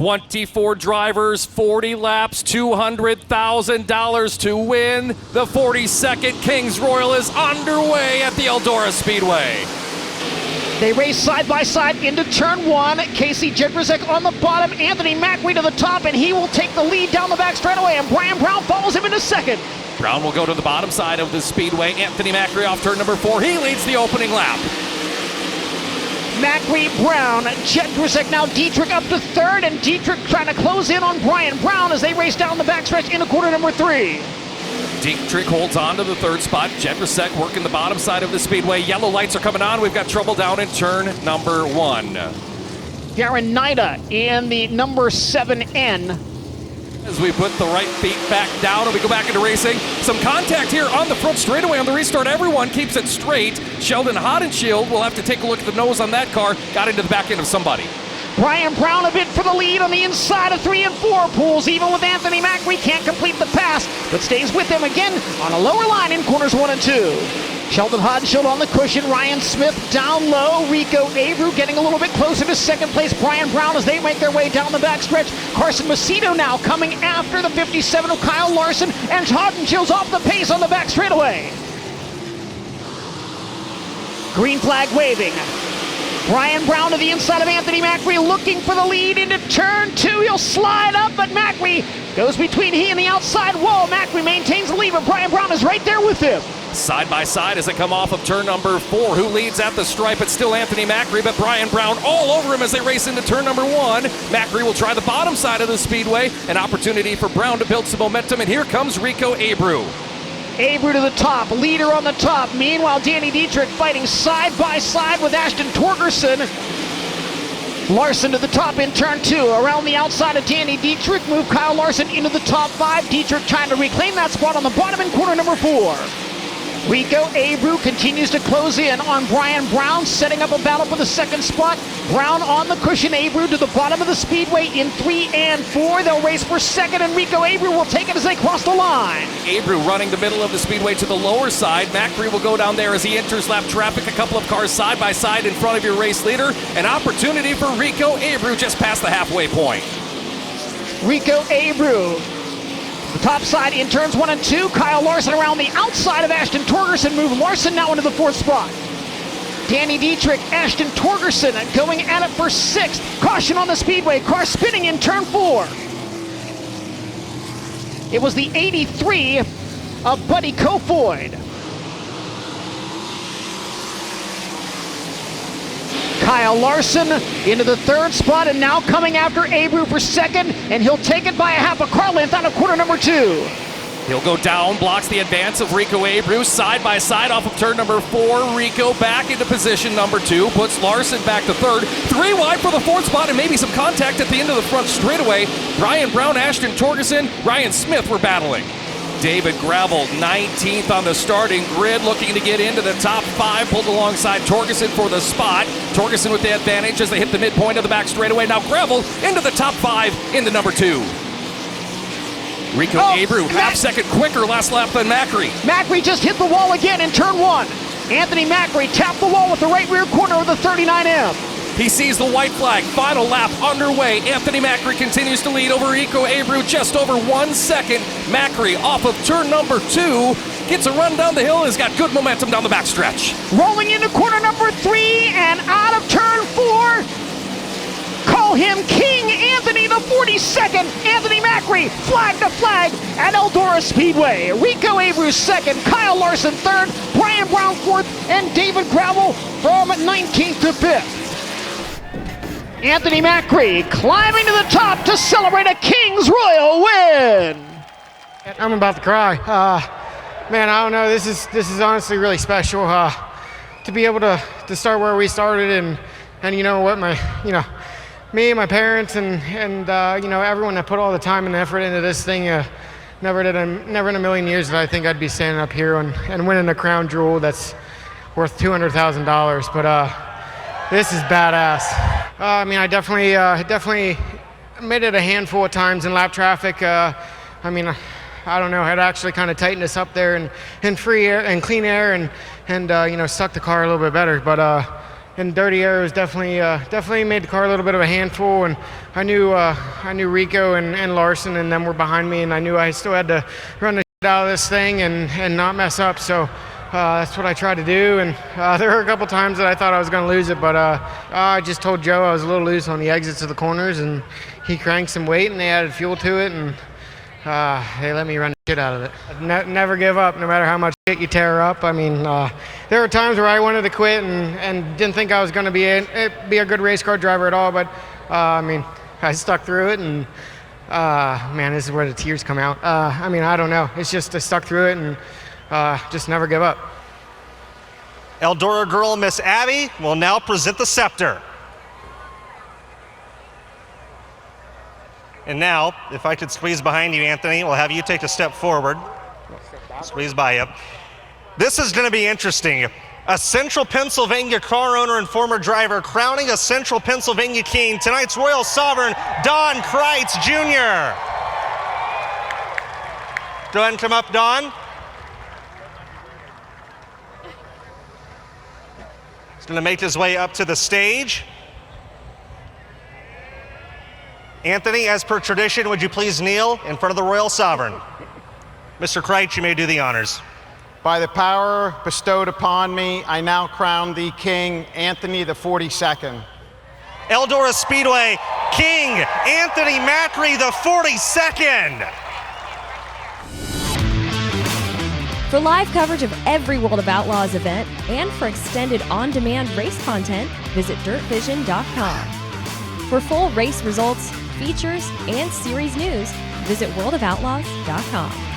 24 drivers, 40 laps, $200,000 to win. The 42nd Kings Royal is underway at the Eldora Speedway. They race side by side into turn one. Casey Jedrzejczyk on the bottom, Anthony Macri to the top, and he will take the lead down the back straightaway, and Brian Brown follows him into second. Brown will go to the bottom side of the speedway. Anthony Macri off turn number 4. He leads the opening lap. Macri, Brown, Jedrzejczyk, now Dietrich up to third, and Dietrich trying to close in on Brian Brown as they race down the backstretch into corner number 3. Dietrich holds on to the third spot. Jedrzejczyk working the bottom side of the speedway. Yellow lights are coming on. We've got trouble down in turn number 1. Darren Nida in the number 7N. As we put the right feet back down and we go back into racing. Some contact here on the front straightaway on the restart. Everyone keeps it straight. Sheldon Hodenshield will have to take a look at the nose on that car. Got into the back end of somebody. Brian Brown a bit for the lead on the inside of 3 and 4. Pulls even with Anthony Macri. Can't complete the pass, but stays with him again on a lower line in corners 1 and 2. Sheldon Hodenshield on the cushion. Ryan Smith down low. Rico Abreu getting a little bit closer to second place. Brian Brown as they make their way down the backstretch. Carson Macedo now coming after the 57 of Kyle Larson, and Hodenshield's off the pace on the back straightaway. Green flag waving. Brian Brown to the inside of Anthony Macri, looking for the lead into turn 2. He'll slide up, but Macri goes between he and the outside wall. Macri maintains the lead, but Brian Brown is right there with him. Side by side as they come off of turn number 4. Who leads at the stripe? It's still Anthony Macri, but Brian Brown all over him as they race into turn number 1. Macri will try the bottom side of the speedway. An opportunity for Brown to build some momentum, and here comes Rico Abreu. Abreu to the top, leader on the top. Meanwhile, Danny Dietrich fighting side by side with Ashton Torgerson. Larson to the top in turn 2. Around the outside of Danny Dietrich, move Kyle Larson into the top 5. Dietrich trying to reclaim that spot on the bottom in corner number 4. Rico Abreu continues to close in on Brian Brown, setting up a battle for the second spot. Brown on the cushion, Abreu to the bottom of the speedway in 3 and 4. They'll race for second, and Rico Abreu will take it as they cross the line. Abreu running the middle of the speedway to the lower side. Macri will go down there as he enters lap traffic. A couple of cars side by side in front of your race leader. An opportunity for Rico Abreu just past the halfway point. Rico Abreu. The top side in turns 1 and 2. Kyle Larson around the outside of Ashton Torgerson. Move Larson now into the 4th spot. Danny Dietrich, Ashton Torgerson going at it for 6th. Caution on the speedway. Car spinning in turn 4. It was the 83 of Buddy Kofoid. Kyle Larson into the 3rd spot, and now coming after Abreu for 2nd, and he'll take it by a half a car length out of corner number 2. He'll go down, blocks the advance of Rico Abreu, side by side off of turn number 4. Rico back into position number 2, puts Larson back to 3rd. 3 wide for the 4th spot, and maybe some contact at the end of the front straightaway. Brian Brown, Ashton Torgerson, Ryan Smith were battling. David Gravel, 19th on the starting grid, looking to get into the top 5, pulled alongside Torgerson for the spot. Torgerson with the advantage as they hit the midpoint of the back straightaway. Now Gravel into the top 5 in the number 2. Rico Abreu, half second quicker last lap than Macri. Macri just hit the wall again in turn 1. Anthony Macri tapped the wall with the right rear corner of the 39M. He sees the white flag. Final lap underway. Anthony Macri continues to lead over Rico Abreu just over 1 second. Macri off of turn number 2 gets a run down the hill and has got good momentum down the backstretch. Rolling into corner number 3 and out of turn 4. Call him King Anthony, the 42nd. Anthony Macri, flag to flag at Eldora Speedway. Rico Abreu 2nd, Kyle Larson 3rd, Brian Brown 4th, and David Gravel from 19th to 5th. Anthony Macri climbing to the top to celebrate a Kings Royal win. I'm about to cry. Man, I don't know. This is honestly really special to be able to start where we started, and you know what, me and my parents and you know, everyone that put all the time and effort into this thing. Never in a million years did I think I'd be standing up here and winning a crown jewel that's worth $200,000. But this is badass. I mean, I definitely made it a handful of times in lap traffic. I mean, I don't know, had actually kind of tightened us up there in free air and clean air and you know, suck the car a little bit better. But and dirty air was definitely made the car a little bit of a handful. And I knew Rico and Larson and them were behind me, and I knew I still had to run the shit out of this thing and not mess up. So that's what I tried to do. And there were a couple times that I thought I was going to lose it, but I just told Joe I was a little loose on the exits of the corners, and he cranked some weight and they added fuel to it, and they let me run the shit out of it. Never give up, no matter how much shit you tear up. I mean, there were times where I wanted to quit and didn't think I was going to be a good race car driver at all, but I mean, I stuck through it, and man, this is where the tears come out. I mean, I don't know. It's just I stuck through it and just never give up. Eldora girl Miss Abby will now present the scepter. And now, if I could squeeze behind you, Anthony, we'll have you take a step forward. Squeeze by you. This is going to be interesting. A Central Pennsylvania car owner and former driver crowning a Central Pennsylvania king, tonight's Royal Sovereign, Don Kreitz Jr. Go ahead and come up, Don. He's going to make his way up to the stage. Anthony, as per tradition, would you please kneel in front of the Royal Sovereign? Mr. Kreitz, you may do the honors. By the power bestowed upon me, I now crown thee King Anthony the 42nd. Eldora Speedway, King Anthony Macri the 42nd. For live coverage of every World of Outlaws event and for extended on-demand race content, visit dirtvision.com. For full race results, features, and series news, visit worldofoutlaws.com.